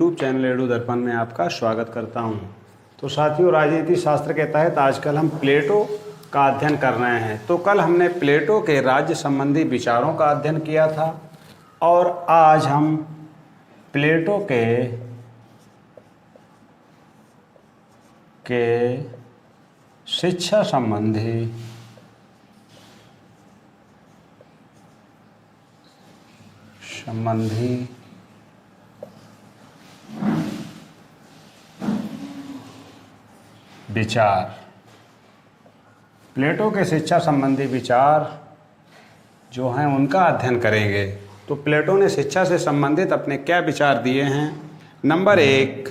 YouTube channel edu दर्पण में आपका स्वागत करता हूं। तो साथियों, राजनीति शास्त्र के तहत आजकल हम प्लेटो का अध्ययन कर रहे हैं। तो कल हमने प्लेटो के राज्य संबंधी विचारों का अध्ययन किया था और आज हम प्लेटो के शिक्षा संबंधी विचार, प्लेटो के शिक्षा संबंधी विचार जो हैं उनका अध्ययन करेंगे। तो प्लेटो ने शिक्षा से संबंधित अपने क्या विचार दिए हैं। नंबर 1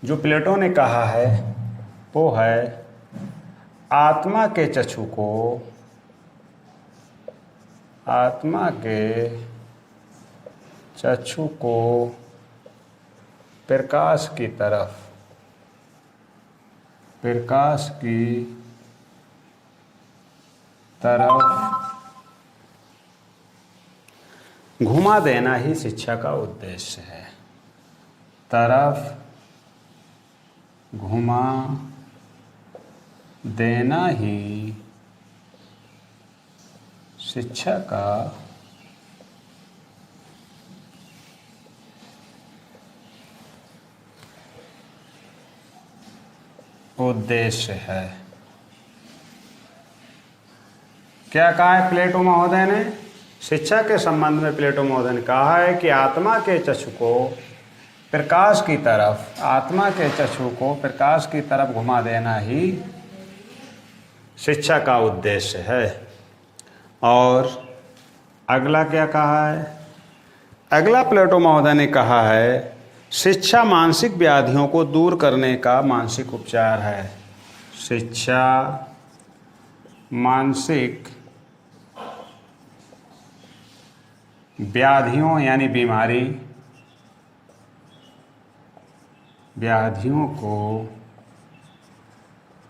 जो प्लेटो ने कहा है वो है आत्मा के चक्षु को प्रकाश की तरफ घुमा देना ही शिक्षा का उद्देश्य है। तरफ घुमा देना ही शिक्षा का उद्देश्य है। क्या कहा है प्लेटो महोदय ने? शिक्षा के संबंध में प्लेटो महोदय ने कहा है कि आत्मा के चक्षु को प्रकाश की तरफ घुमा देना ही शिक्षा का उद्देश्य है। और अगला क्या कहा है? अगला प्लेटो महोदय ने कहा है शिक्षा मानसिक व्याधियों को दूर करने का मानसिक उपचार है। शिक्षा मानसिक व्याधियों यानी व्याधियों को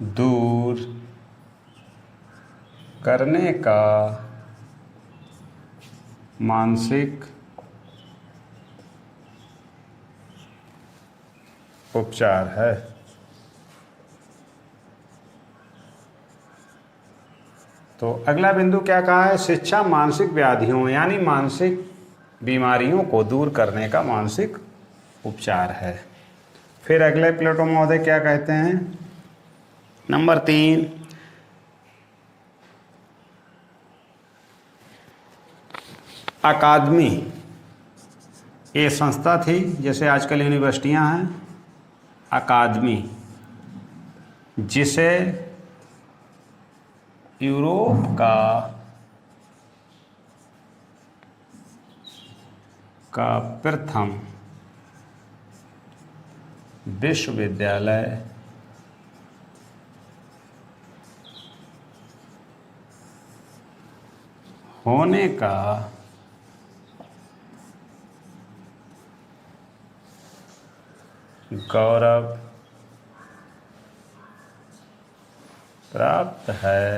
दूर करने का मानसिक उपचार है। तो अगला बिंदु क्या कहा है? शिक्षा मानसिक व्याधियों यानी मानसिक बीमारियों को दूर करने का मानसिक उपचार है। फिर अगले प्लेटो महोदय क्या कहते हैं? नंबर 3 अकादमी, ये संस्था थी जैसे आजकल यूनिवर्सिटियां हैं। अकादमी जिसे यूरोप का प्रथम विश्वविद्यालय होने का गौरव प्राप्त है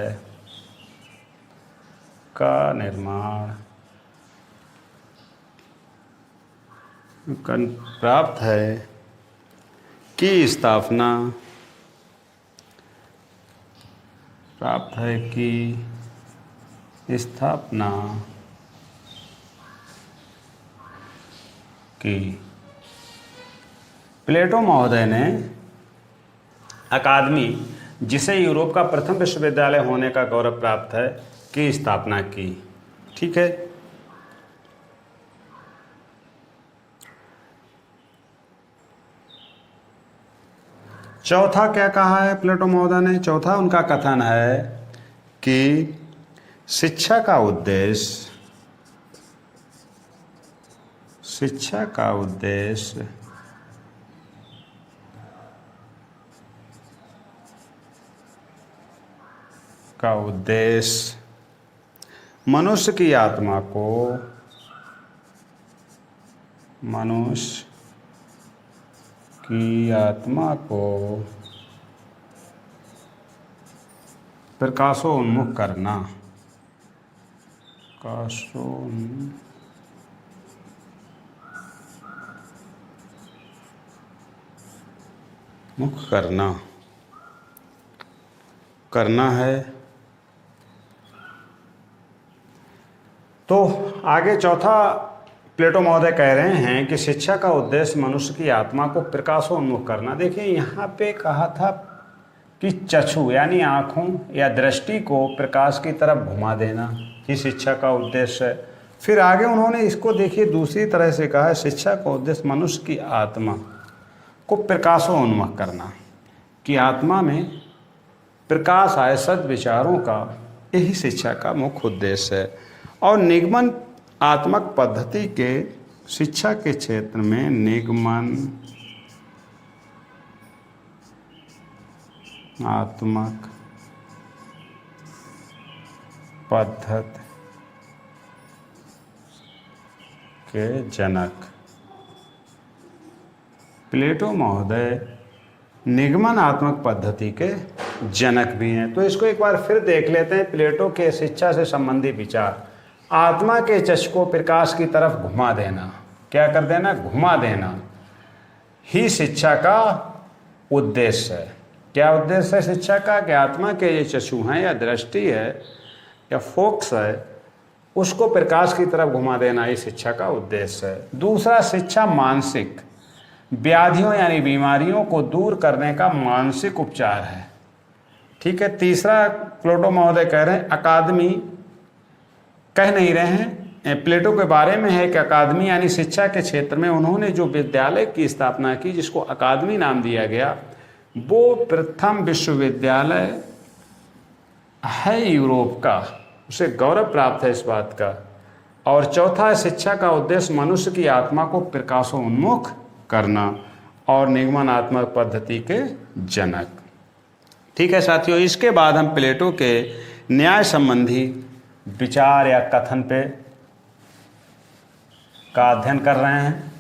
का निर्माण प्राप्त है की स्थापना की। प्लेटो महोदय ने अकादमी जिसे यूरोप का प्रथम विश्वविद्यालय होने का गौरव प्राप्त है की स्थापना की। ठीक है। चौथा क्या कहा है प्लेटो महोदय ने? चौथा उनका कथन है कि शिक्षा का उद्देश्य मनुष्य की आत्मा को प्रकाशोन्मुख करना मुख करना है। तो आगे चौथा प्लेटो महोदय कह रहे हैं कि शिक्षा का उद्देश्य मनुष्य की आत्मा को प्रकाशोन्मुख करना। देखिए यहाँ पे कहा था कि चक्षु यानी आँखों या दृष्टि को प्रकाश की तरफ घुमा देना ही शिक्षा का उद्देश्य है। फिर आगे उन्होंने इसको देखिए दूसरी तरह से कहा है, शिक्षा का उद्देश्य मनुष्य की आत्मा को प्रकाशोन्मुख करना, कि आत्मा में प्रकाश आए सद्विचारों का, यही शिक्षा का मुख्य उद्देश्य है। और निगमन आत्मक पद्धति के शिक्षा के क्षेत्र में निगमन आत्मक पद्धति के जनक प्लेटो महोदय निगमनात्मक पद्धति के जनक भी हैं। तो इसको एक बार फिर देख लेते हैं। प्लेटो के शिक्षा से संबंधित विचार, आत्मा के चक्षु को प्रकाश की तरफ घुमा देना, क्या कर देना, घुमा देना ही शिक्षा का उद्देश्य है। क्या उद्देश्य है शिक्षा का, कि आत्मा के ये चक्षु हैं या दृष्टि है या फोक्स है, उसको प्रकाश की तरफ घुमा देना ही शिक्षा का उद्देश्य है। दूसरा, शिक्षा मानसिक व्याधियों यानी बीमारियों को दूर करने का मानसिक उपचार है। ठीक है। तीसरा, प्लेटो महोदय कह रहे हैं, अकादमी कह नहीं रहे हैं, प्लेटो के बारे में है कि अकादमी यानी शिक्षा के क्षेत्र में उन्होंने जो विद्यालय की स्थापना की, जिसको अकादमी नाम दिया गया, वो प्रथम विश्वविद्यालय है यूरोप का, उसे गौरव प्राप्त है इस बात का। और चौथा, शिक्षा का उद्देश्य मनुष्य की आत्मा को प्रकाशोन्मुख करना और निगमनात्मक पद्धति के जनक। ठीक है साथियों, इसके बाद हम प्लेटो के न्याय संबंधी विचार या कथन पे का अध्ययन कर रहे हैं।